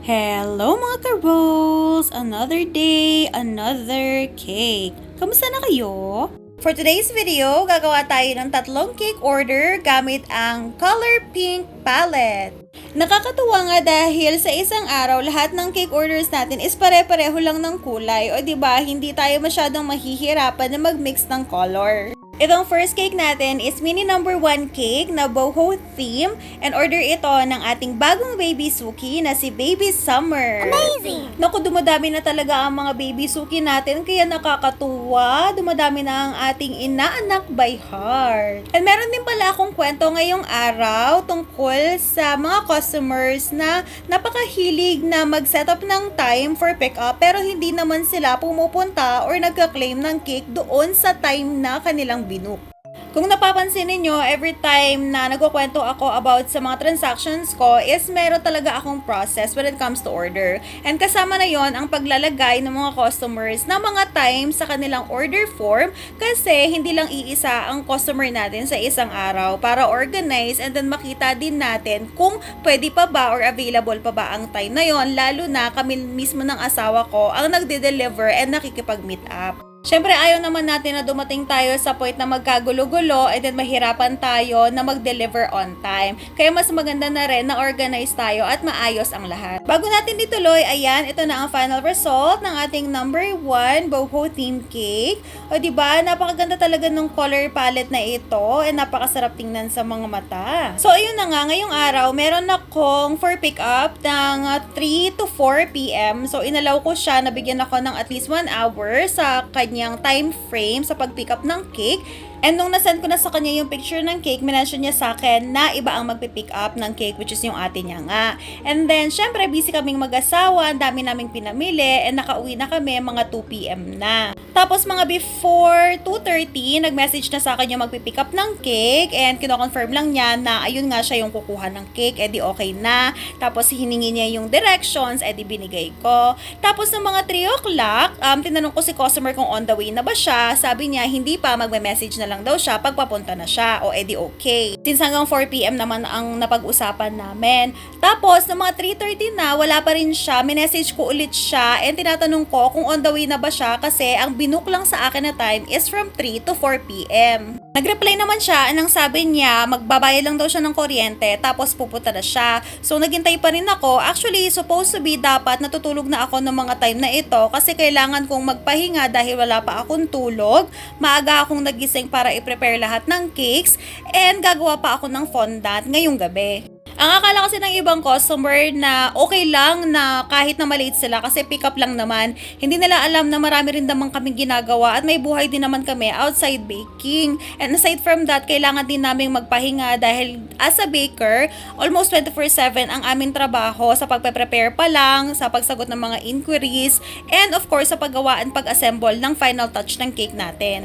Hello mga ka-rolls! Another day, another cake. Kamusta na kayo? For today's video, gagawa tayo ng tatlong cake order gamit ang Color Pink palette. Nakakatuwa nga dahil sa isang araw, lahat ng cake orders natin is pare-pareho lang ng kulay. O diba, hindi tayo masyadong mahihirapan na mag-mix ng color. Itong first cake natin is mini number 1 cake na boho theme and order ito ng ating bagong baby suki na si Baby Summer. Amazing! Naku, dumadami na talaga ang mga baby suki natin kaya nakakatuwa. Dumadami na ang ating inaanak by heart. And meron din pala akong kwento ngayong araw tungkol sa mga customers na napakahilig na mag-set up ng time for pick-up pero hindi naman sila pumupunta or nagka-claim ng cake doon sa time na kanilang binook. Kung napapansin niyo, every time na nagkukwento ako about sa mga transactions ko is meron talaga akong process when it comes to order. And kasama na yon ang paglalagay ng mga customers na mga time sa kanilang order form kasi hindi lang iisa ang customer natin sa isang araw para organize and then makita din natin kung pwede pa ba or available pa ba ang time na yon, lalo na kami mismo ng asawa ko ang nagde-deliver and nakikipag-meet up. Siyempre, ayaw naman natin na dumating tayo sa point na magkagulo-gulo and then mahirapan tayo na mag-deliver on time. Kaya mas maganda na rin na organize tayo at maayos ang lahat. Bago natin ituloy, ayan, ito na ang final result ng ating number 1 boho theme cake. O diba, napakaganda talaga ng color palette na ito and napakasarap tingnan sa mga mata. So, ayun na nga, ngayong araw, meron akong for pick up ng 3 to 4 p.m. So, inalaw ko siya, nabigyan ako ng at least 1 hour sa kanyang time frame sa pag-pick up ng cake. And nung nasend ko na sa kanya yung picture ng cake, minention niya sa akin na iba ang magpipick up ng cake, which is yung ate niya nga. And then, syempre, busy kaming mag-asawa, ang dami naming pinamili, and nakauwi na kami mga 2 p.m. na. Tapos, mga before 2:30, nag-message na sa akin yung magpipick up ng cake, and kino-confirm lang niya na ayun nga siya yung kukuha ng cake, edi okay na. Tapos, hiningi niya yung directions, edi binigay ko. Tapos, ng mga 3 o'clock, tinanong ko si customer kung on the way na ba siya. Sabi niya, hindi pa, magme-message na lang daw siya pag papunta na siya. O edi okay. Since hanggang 4 p.m. naman ang napag-usapan namin. Tapos, ng mga 3:30 na, wala pa rin siya. Minessage ko ulit siya and tinatanong ko kung on the way na ba siya kasi ang binook lang sa akin na time is from 3 to 4 p.m. Nag-reply naman siya and ang sabi niya, magbabayad lang daw siya ng kuryente tapos pupunta na siya. So, naghintay pa rin ako. Actually, supposed to be dapat natutulog na ako ng mga time na ito kasi kailangan kong magpahinga dahil wala pa akong tulog. Maaga akong nagising para i-prepare lahat ng cakes and gagawa pa ako ng fondant ngayong gabi. Ang akala kasi ng ibang customer na okay lang na kahit na malate sila kasi pick up lang naman. Hindi nila alam na marami rin naman kaming ginagawa at may buhay din naman kami outside baking. And aside from that, kailangan din naming magpahinga dahil as a baker, almost 24/7 ang aming trabaho sa pagpe-prepare pa lang, sa pagsagot ng mga inquiries, and of course sa paggawa at pag-assemble ng final touch ng cake natin.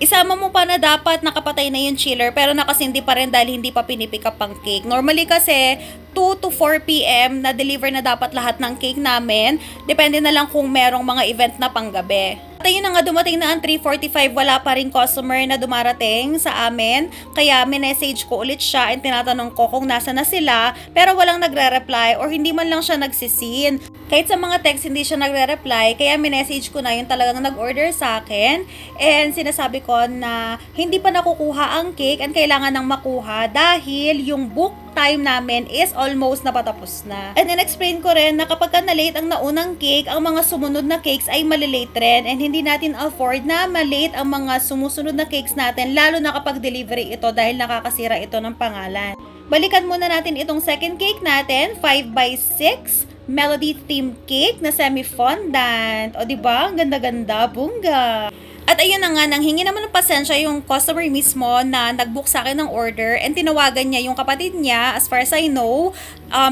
Isama mo pa na dapat nakapatay na yung chiller pero nakasindi pa rin dahil hindi pa pinipick up ang cake. Normally kasi 2 to 4 p.m. na deliver na dapat lahat ng cake namin. Depende na lang kung merong mga event na panggabi. At ayun na nga, dumating na ang 3:45, wala pa rin customer na dumarating sa amin. Kaya minessage ko ulit siya and tinatanong ko kung nasa na sila pero walang nagre-reply or hindi man lang siya nagsisin. Kahit sa mga text hindi siya nagre-reply kaya minessage ko na yung talagang nag-order sa akin and sinasabi ko na hindi pa nakukuha ang cake and kailangan nang makuha dahil yung book time namin is almost napatapos na. And in-explain ko rin na kapag na-late ang naunang cake, ang mga sumunod na cakes ay malilate rin and hindi natin afford na malate ang mga sumusunod na cakes natin lalo na kapag delivery ito dahil nakakasira ito ng pangalan. Balikan muna natin itong second cake natin, 5x6 melody theme cake na semi-fondant. O diba? Ang ganda-ganda, bongga. At ayun na nga, nanghingi naman ng pasensya yung customer mismo na nag-book sa akin ng order and tinawagan niya yung kapatid niya, as far as I know,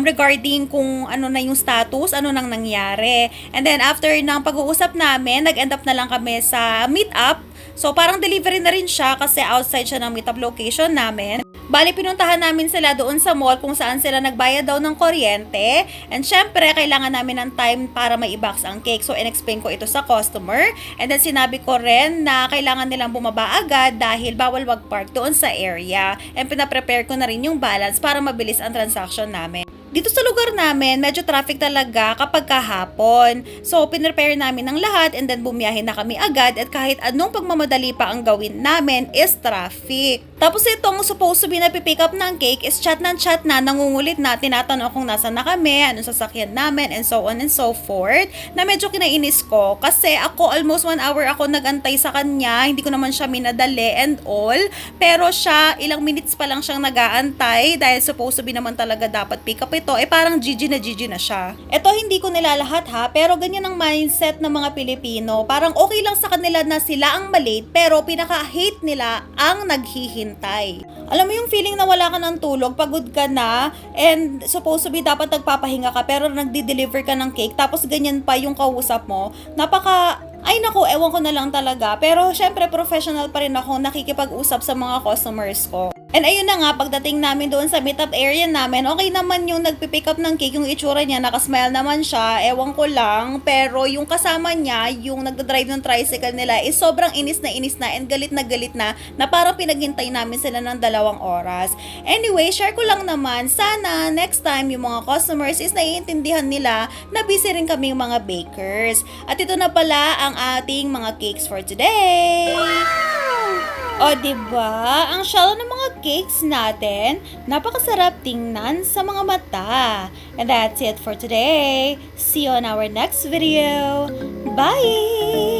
regarding kung ano na yung status, ano nang nangyari. And then after ng pag-uusap namin, nag-end up na lang kami sa meet-up. So parang delivery na rin siya kasi outside siya ng meet-up location namin. Bali, pinuntahan namin sila doon sa mall kung saan sila nagbayad daw ng kuryente. And syempre, kailangan namin ng time para mai-box ang cake. So, in-explain ko ito sa customer. And then, sinabi ko rin na kailangan nilang bumaba agad dahil bawal mag-park doon sa area. And pinaprepare ko na rin yung balance para mabilis ang transaction namin. Dito sa lugar namin, medyo traffic talaga kapag kahapon. So, pinrepare namin ng lahat and then bumiyahe na kami agad at kahit anong pagmamadali pa ang gawin namin is traffic. Tapos itong supposed to be na pipick up ng cake is chat na, nangungulit na, tinatanong kung nasan na kami, anong sasakyan namin, and so on and so forth, na medyo kinainis ko kasi ako almost 1 hour ako nagantay sa kanya, hindi ko naman siya minadali and all, pero siya ilang minutes pa lang siyang nag-aantay dahil supposed to be naman talaga dapat pick up ito, parang GG na siya. Ito hindi ko nilalahat ha, pero ganyan ang mindset ng mga Pilipino. Parang okay lang sa kanila na sila ang malate, pero pinaka-hate nila ang naghihintay. Alam mo yung feeling na wala ka ng tulog, pagod ka na, and supposed to be dapat nagpapahinga ka, pero nagdi-deliver ka ng cake, tapos ganyan pa yung kausap mo. Ay naku, ewan ko na lang talaga. Pero syempre professional pa rin ako nakikipag-usap sa mga customers ko. And ayun na nga, pagdating namin doon sa meetup area namin, okay naman yung nagpipick up ng cake, yung itsura niya, nakasmile naman siya, ewan ko lang. Pero yung kasama niya, yung nagdadrive ng tricycle nila, is sobrang inis na and galit na parang pinaghintay namin sila ng 2 oras. Anyway, share ko lang naman, sana next time yung mga customers is naiintindihan nila na busy rin kaming mga bakers. At ito na pala ang ating mga cakes for today. O, diba? Ang shallow ng mga cakes natin, napakasarap tingnan sa mga mata. And that's it for today. See you on our next video. Bye!